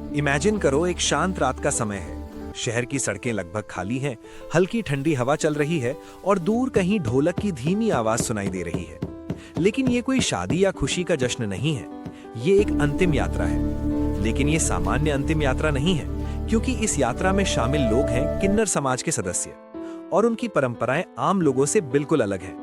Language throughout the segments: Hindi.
इमेजिन करो, एक शांत रात का समय है। शहर की सड़कें लगभग खाली हैं, हल्की ठंडी हवा चल रही है और दूर कहीं ढोलक की धीमी आवाज सुनाई दे रही है। लेकिन ये कोई शादी या खुशी का जश्न नहीं है, ये एक अंतिम यात्रा है। लेकिन ये सामान्य अंतिम यात्रा नहीं है, क्योंकि इस यात्रा में शामिल लोग हैं किन्नर समाज के सदस्य, और उनकी परंपराएं आम लोगों से बिल्कुल अलग हैं।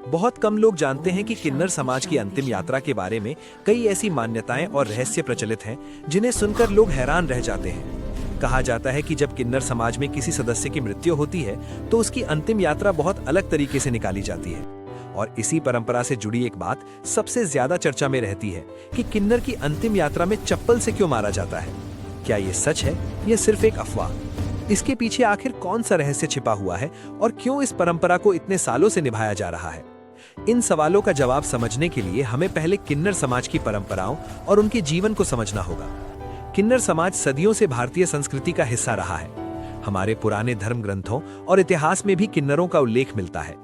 बहुत कम लोग जानते हैं कि किन्नर समाज की अंतिम यात्रा के बारे में कई ऐसी मान्यताएं और रहस्य प्रचलित हैं जिन्हें सुनकर लोग हैरान रह जाते हैं। कहा जाता है कि जब किन्नर समाज में किसी सदस्य की मृत्यु होती है तो उसकी अंतिम यात्रा बहुत अलग तरीके से निकाली जाती है। और इसी परंपरा से जुड़ी एक बात सबसे ज्यादा चर्चा में रहती है कि किन्नर की अंतिम यात्रा में चप्पल से क्यों मारा जाता है। क्या ये सच है या सिर्फ एक अफवाह? इसके पीछे आखिर कौन सा रहस्य छिपा हुआ है और क्यों इस परंपरा को इतने सालों से निभाया जा रहा है? इन सवालों का जवाब समझने के लिए हमें पहले किन्नर समाज की परंपराओं और उनके जीवन को समझना होगा। किन्नर समाज सदियों से भारतीय संस्कृति का हिस्सा रहा है। हमारे पुराने धर्म ग्रंथों और इतिहास में भी किन्नरों का उल्लेख मिलता है।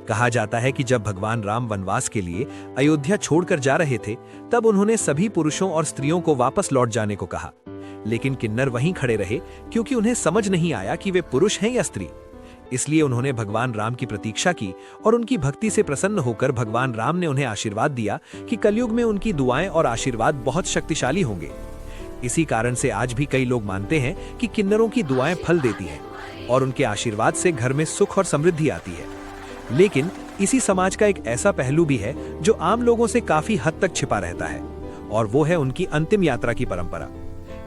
कहा जाता है कि जब भगवान राम वनवास के लिए अयोध्या छोड़कर जा रहे थे, तब उन्होंने सभी पुरुषों और स्त्रियों को वापस लौट जाने को कहा। लेकिन किन्नर वहीं खड़े रहे, क्योंकि उन्हें समझ नहीं आया कि वे पुरुष हैं या स्त्री। इसलिए उन्होंने भगवान राम की प्रतीक्षा की और उनकी भक्ति से प्रसन्न होकर भगवान राम ने उन्हें आशीर्वाद दिया कि कलयुग में उनकी दुआएं और आशीर्वाद बहुत शक्तिशाली होंगे। इसी कारण से आज भी कई लोग मानते हैं कि किन्नरों की दुआएं फल देती हैं और उनके आशीर्वाद से घर में सुख और समृद्धि आती है। लेकिन इसी समाज का एक ऐसा पहलू भी है जो आम लोगों से काफी हद तक छिपा रहता है, और वो है उनकी अंतिम यात्रा की परंपरा।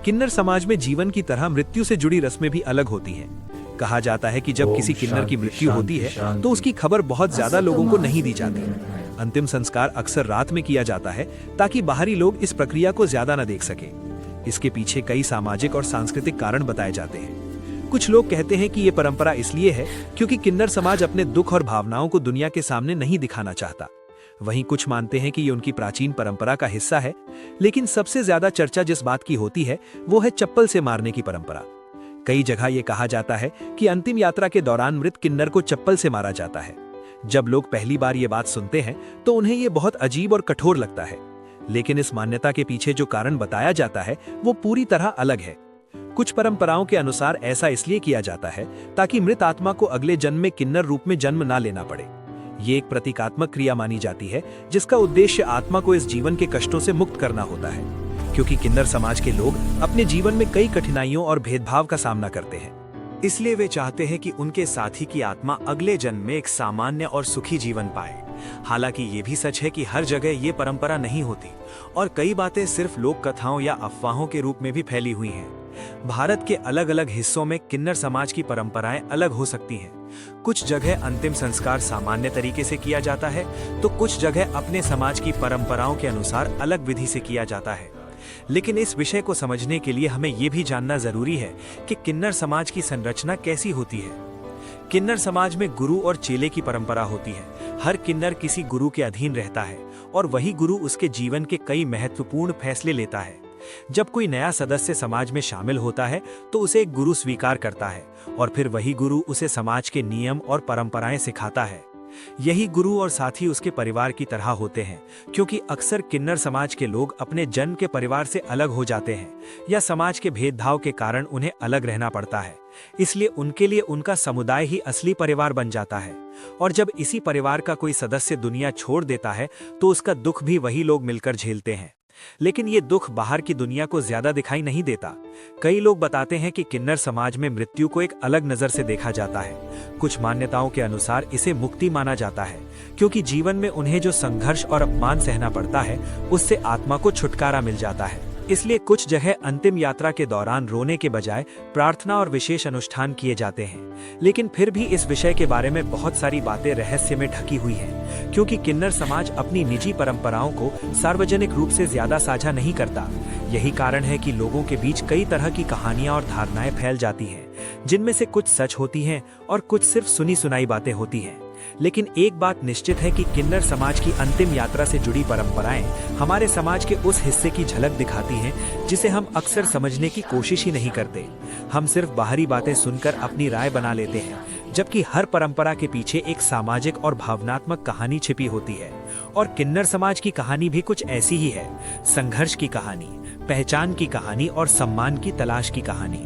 किन्नर समाज में जीवन की तरह मृत्यु से जुड़ी रस्में भी अलग होती हैं। कहा जाता है कि जब किसी किन्नर की मृत्यु होती है तो उसकी खबर बहुत ज्यादा लोगों को नहीं दी जाती। अंतिम संस्कार अक्सर रात में किया जाता है ताकि बाहरी लोग इस प्रक्रिया को ज्यादा न देख सके। इसके पीछे कई सामाजिक और सांस्कृतिक कारण बताए जाते हैं। कुछ लोग कहते हैं कि ये परंपरा इसलिए है क्योंकि किन्नर समाज अपने दुख और भावनाओं को दुनिया के सामने नहीं दिखाना चाहता। वहीं कुछ मानते हैं कि ये उनकी प्राचीन परंपरा का हिस्सा है। लेकिन सबसे ज्यादा चर्चा जिस बात की होती है वो है चप्पल से मारने की परंपरा। कई जगह ये कहा जाता है कि अंतिम यात्रा के दौरान मृत किन्नर को चप्पल से मारा जाता है। जब लोग पहली बार ये बात सुनते हैं तो उन्हें ये बहुत अजीब और कठोर लगता है। लेकिन इस मान्यता के पीछे जो कारण बताया जाता है वो पूरी तरह अलग है। कुछ परंपराओं के अनुसार ऐसा इसलिए किया जाता है ताकि मृत आत्मा को अगले जन्म में किन्नर रूप में जन्म ना लेना पड़े। ये एक प्रतीकात्मक क्रिया मानी जाती है जिसका उद्देश्य आत्मा को इस जीवन के कष्टों से मुक्त करना होता है, क्योंकि किन्नर समाज के लोग अपने जीवन में कई कठिनाइयों और भेदभाव का सामना करते हैं। इसलिए वे चाहते हैं कि उनके साथी की आत्मा अगले जन्म में एक सामान्य और सुखी जीवन पाए। हालांकि ये भी सच है कि हर जगह ये परंपरा नहीं होती और कई बातें सिर्फ लोक कथाओं या अफवाहों के रूप में भी फैली हुई हैं। भारत के अलग अलग हिस्सों में किन्नर समाज की परंपराएं अलग हो सकती हैं। कुछ जगह अंतिम संस्कार सामान्य तरीके से किया जाता है तो कुछ जगह अपने समाज की परंपराओं के अनुसार अलग विधि से किया जाता है। लेकिन इस विषय को समझने के लिए हमें ये भी जानना जरूरी है कि किन्नर समाज की संरचना कैसी होती है। किन्नर समाज में गुरु और चेले की परंपरा होती है। हर किन्नर किसी गुरु के अधीन रहता है और वही गुरु उसके जीवन के कई महत्वपूर्ण फैसले लेता है। जब कोई नया सदस्य समाज में शामिल होता है तो उसे एक गुरु स्वीकार करता है और फिर वही गुरु उसे समाज के नियम और परंपराएं सिखाता है। यही गुरु और साथी उसके परिवार की तरह होते हैं, क्योंकि अक्सर किन्नर समाज के लोग अपने जन्म के परिवार से अलग हो जाते हैं या समाज के भेदभाव के कारण उन्हें अलग रहना पड़ता है। इसलिए उनके लिए उनका समुदाय ही असली परिवार बन जाता है। और जब इसी परिवार का कोई सदस्य दुनिया छोड़ देता है तो उसका दुख भी वही लोग मिलकर झेलते हैं। लेकिन ये दुख बाहर की दुनिया को ज्यादा दिखाई नहीं देता। कई लोग बताते हैं कि किन्नर समाज में मृत्यु को एक अलग नजर से देखा जाता है। कुछ मान्यताओं के अनुसार इसे मुक्ति माना जाता है, क्योंकि जीवन में उन्हें जो संघर्ष और अपमान सहना पड़ता है उससे आत्मा को छुटकारा मिल जाता है। इसलिए कुछ जगह अंतिम यात्रा के दौरान रोने के बजाय प्रार्थना और विशेष अनुष्ठान किए जाते हैं। लेकिन फिर भी इस विषय के बारे में बहुत सारी बातें रहस्य में ढकी हुई हैं, क्योंकि किन्नर समाज अपनी निजी परंपराओं को सार्वजनिक रूप से ज्यादा साझा नहीं करता। यही कारण है कि लोगों के बीच कई तरह की कहानियां और धारणाएं फैल जाती हैं, जिनमें से कुछ सच होती हैं और कुछ सिर्फ सुनी सुनाई बातें होती हैं। लेकिन एक बात निश्चित है कि किन्नर समाज की अंतिम यात्रा से जुड़ी परंपराएं हमारे समाज के उस हिस्से की झलक दिखाती हैं जिसे हम अक्सर समझने की कोशिश ही नहीं करते। हम सिर्फ बाहरी बातें सुनकर अपनी राय बना लेते हैं, जबकि हर परंपरा के पीछे एक सामाजिक और भावनात्मक कहानी छिपी होती है। और किन्नर समाज की कहानी भी कुछ ऐसी ही है, संघर्ष की कहानी, पहचान की कहानी और सम्मान की तलाश की कहानी।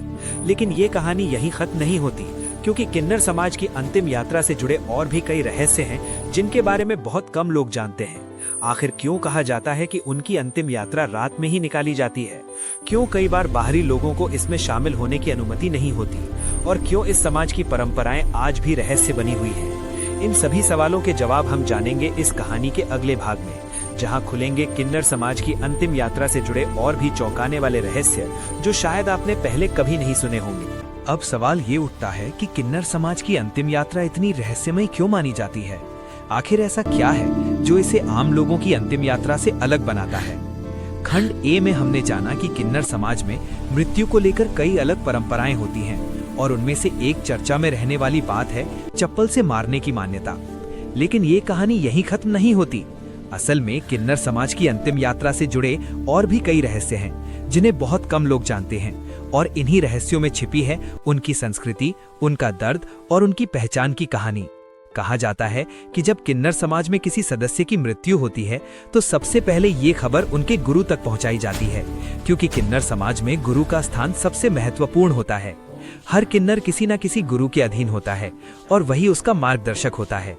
लेकिन ये कहानी यही खत्म नहीं होती, क्योंकि किन्नर समाज की अंतिम यात्रा से जुड़े और भी कई रहस्य हैं जिनके बारे में बहुत कम लोग जानते हैं। आखिर क्यों कहा जाता है कि उनकी अंतिम यात्रा रात में ही निकाली जाती है? क्यों कई बार बाहरी लोगों को इसमें शामिल होने की अनुमति नहीं होती? और क्यों इस समाज की परंपराएं आज भी रहस्य बनी हुई हैं? इन सभी सवालों के जवाब हम जानेंगे इस कहानी के अगले भाग में, जहां खुलेंगे किन्नर समाज की अंतिम यात्रा से जुड़े और भी चौंकाने वाले रहस्य जो शायद आपने पहले कभी नहीं सुने होंगे। अब सवाल ये उठता है कि किन्नर समाज की अंतिम यात्रा इतनी रहस्यमय क्यों मानी जाती है? आखिर ऐसा क्या है जो इसे आम लोगों की अंतिम यात्रा से अलग बनाता है? खंड ए में हमने जाना कि किन्नर समाज में मृत्यु को लेकर कई अलग परंपराएं होती हैं और उनमें से एक चर्चा में रहने वाली बात है चप्पल से मारने की मान्यता। लेकिन ये कहानी यहीं खत्म नहीं होती। असल में किन्नर समाज की अंतिम यात्रा से जुड़े और भी कई रहस्य हैं जिन्हें बहुत कम लोग जानते हैं, और इन्हीं रहस्यों में छिपी है उनकी संस्कृति, उनका दर्द और उनकी पहचान की कहानी। कहा जाता है कि जब किन्नर समाज में किसी सदस्य की मृत्यु होती है तो सबसे पहले ये खबर उनके गुरु तक पहुंचाई जाती है, क्योंकि किन्नर समाज में गुरु का स्थान सबसे महत्वपूर्ण होता है। हर किन्नर किसी न किसी गुरु के अधीन होता है और वही उसका मार्गदर्शक होता है।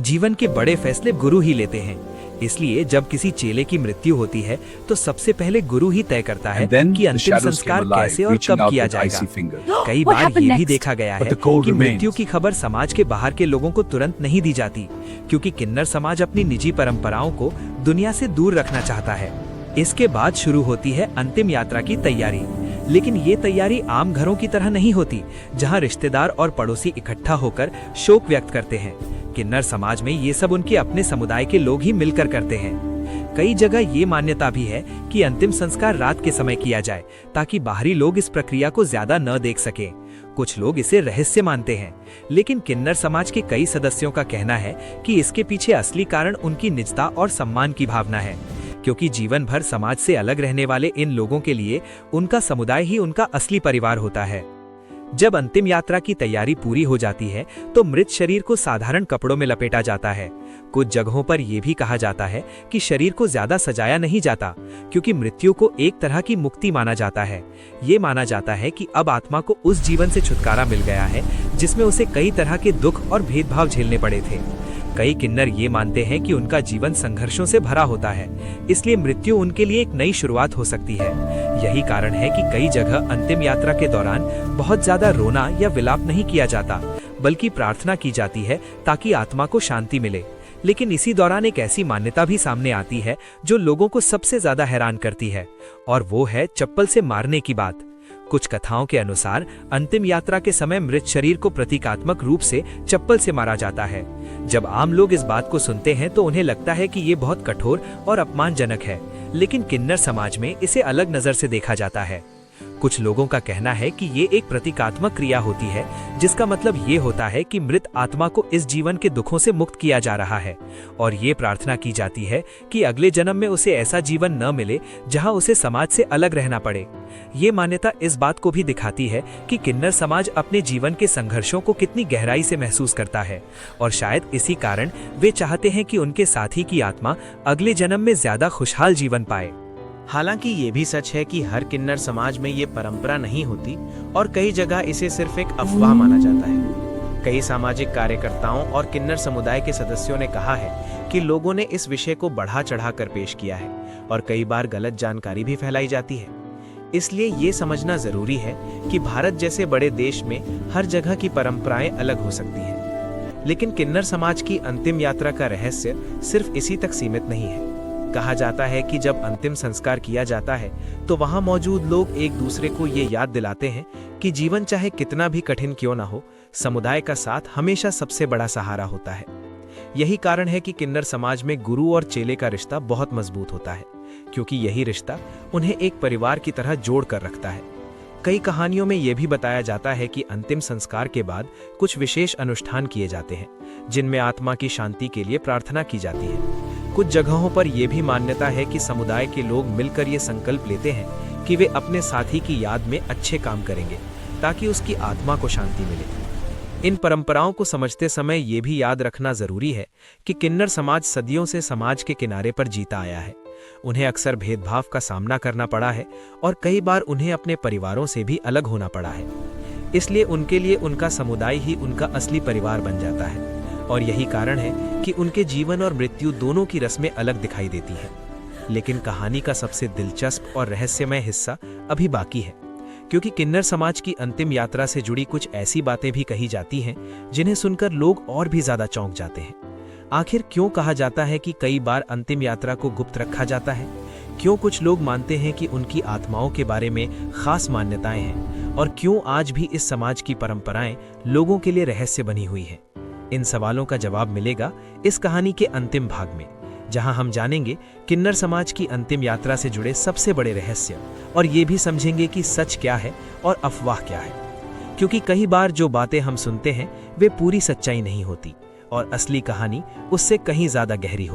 जीवन के बड़े फैसले गुरु ही लेते हैं, इसलिए जब किसी चेले की मृत्यु होती है तो सबसे पहले गुरु ही तय करता है कि अंतिम संस्कार कैसे और कब किया जाएगा। कई बार ये भी देखा गया है कि मृत्यु की खबर समाज के बाहर के लोगों को तुरंत नहीं दी जाती, क्योंकि किन्नर समाज अपनी निजी परंपराओं को दुनिया से दूर रखना चाहता है। इसके बाद शुरू होती है अंतिम यात्रा की तैयारी। लेकिन ये तैयारी आम घरों की तरह नहीं होती, जहां रिश्तेदार और पड़ोसी इकट्ठा होकर शोक व्यक्त करते हैं। किन्नर समाज में ये सब उनके अपने समुदाय के लोग ही मिलकर करते हैं। कई जगह ये मान्यता भी है कि अंतिम संस्कार रात के समय किया जाए, ताकि बाहरी लोग इस प्रक्रिया को ज्यादा न देख सकें। कुछ लोग इसे रहस्य मानते हैं, लेकिन किन्नर समाज के कई सदस्यों का कहना है कि इसके पीछे असली कारण उनकी निजता और सम्मान की भावना है, क्योंकि जीवन भर समाज से अलग रहने वाले इन लोगों के लिए उनका समुदाय ही उनका असली परिवार होता है। जब अंतिम यात्रा की तैयारी पूरी हो जाती है तो मृत शरीर को साधारण कपड़ों में लपेटा जाता है। कुछ जगहों पर यह भी कहा जाता है कि शरीर को ज्यादा सजाया नहीं जाता, क्योंकि मृत्यु को एक तरह की मुक्ति माना जाता है। ये माना जाता है कि अब आत्मा को उस जीवन से छुटकारा मिल गया है जिसमें उसे कई तरह के दुख और भेदभाव झेलने पड़े थे। कई किन्नर ये मानते हैं कि उनका जीवन संघर्षों से भरा होता है, इसलिए मृत्यु उनके लिए एक नई शुरुआत हो सकती है। यही कारण है कि कई जगह अंतिम यात्रा के दौरान बहुत ज्यादा रोना या विलाप नहीं किया जाता, बल्कि प्रार्थना की जाती है ताकि आत्मा को शांति मिले। लेकिन इसी दौरान एक ऐसी मान्यता भी सामने आती है जो लोगों को सबसे ज्यादा हैरान करती है, और वो है चप्पल से मारने की बात। कुछ कथाओं के अनुसार अंतिम यात्रा के समय मृत शरीर को प्रतीकात्मक रूप से चप्पल से मारा जाता है। जब आम लोग इस बात को सुनते हैं तो उन्हें लगता है कि ये बहुत कठोर और अपमानजनक है, लेकिन किन्नर समाज में इसे अलग नजर से देखा जाता है। कुछ लोगों का कहना है कि ये एक प्रतीकात्मक क्रिया होती है, जिसका मतलब ये होता है कि मृत आत्मा को इस जीवन के दुखों से मुक्त किया जा रहा है, और ये प्रार्थना की जाती है कि अगले जन्म में उसे ऐसा जीवन न मिले जहां उसे समाज से अलग रहना पड़े। ये मान्यता इस बात को भी दिखाती है कि किन्नर समाज अपने जीवन के संघर्षों को कितनी गहराई से महसूस करता है, और शायद इसी कारण वे चाहते हैं कि उनके साथी की आत्मा अगले जन्म में ज्यादा खुशहाल जीवन पाए। हालांकि ये भी सच है कि हर किन्नर समाज में ये परंपरा नहीं होती, और कई जगह इसे सिर्फ एक अफवाह माना जाता है। कई सामाजिक कार्यकर्ताओं और किन्नर समुदाय के सदस्यों ने कहा है कि लोगों ने इस विषय को बढ़ा चढ़ाकर पेश किया है, और कई बार गलत जानकारी भी फैलाई जाती है। इसलिए ये समझना जरूरी है कि भारत जैसे बड़े देश में हर जगह की परंपराएं अलग हो सकती हैं। लेकिन किन्नर समाज की अंतिम यात्रा का रहस्य सिर्फ इसी तक सीमित नहीं है। कहा जाता है कि जब अंतिम संस्कार किया जाता है तो वहां मौजूद लोग एक दूसरे को ये याद दिलाते हैं कि जीवन चाहे कितना भी कठिन क्यों ना हो, समुदाय का साथ हमेशा सबसे बड़ा सहारा होता है। यही कारण है कि किन्नर समाज में गुरु और चेले का रिश्ता बहुत मजबूत होता है, क्योंकि यही रिश्ता उन्हें एक परिवार की तरह जोड़ कर रखता है। कई कहानियों में यह भी बताया जाता है कि अंतिम संस्कार के बाद कुछ विशेष अनुष्ठान किए जाते हैं, जिनमें आत्मा की शांति के लिए प्रार्थना की जाती है। कुछ जगहों पर यह भी मान्यता है कि समुदाय के लोग मिलकर ये संकल्प लेते हैं कि वे अपने साथी की याद में अच्छे काम करेंगे, ताकि उसकी आत्मा को शांति मिले। इन परंपराओं को समझते समय ये भी याद रखना जरूरी है कि किन्नर समाज सदियों से समाज के किनारे पर जीता आया है, उन्हें अक्सर भेदभाव का सामना करना पड़ा है और कई बार उन्हें अपने परिवारों से भी अलग होना पड़ा है। इसलिए उनके लिए उनका समुदाय ही उनका असली परिवार बन जाता है और यही कारण है कि उनके जीवन और मृत्यु दोनों की रस्में अलग दिखाई देती हैं। लेकिन कहानी का सबसे दिलचस्प और रहस्यमय हिस्सा अभी बाकी है, क्योंकि किन्नर समाज की अंतिम यात्रा से जुड़ी कुछ ऐसी बातें भी कही जाती हैं जिन्हें सुनकर लोग और भी ज्यादा चौंक जाते हैं। आखिर क्यों कहा जाता है कि कई बार अंतिम यात्रा को गुप्त रखा जाता है? क्यों कुछ लोग मानते हैं कि उनकी आत्माओं के बारे में खास मान्यताएं हैं? और क्यों आज भी इस समाज की परंपराएं लोगों के लिए रहस्य बनी हुई हैं? इन सवालों का जवाब मिलेगा इस कहानी के अंतिम भाग में, जहां हम जानेंगे किन्नर समाज की अंतिम यात्रा से जुड़े सबसे बड़े रहस्य और ये भी समझेंगे कि सच क्या है और अफवाह क्या है। क्योंकि कई बार जो बातें हम सुनते हैं वे पूरी सच्चाई नहीं होती और असली कहानी उससे कहीं ज्यादा गहरी होती है।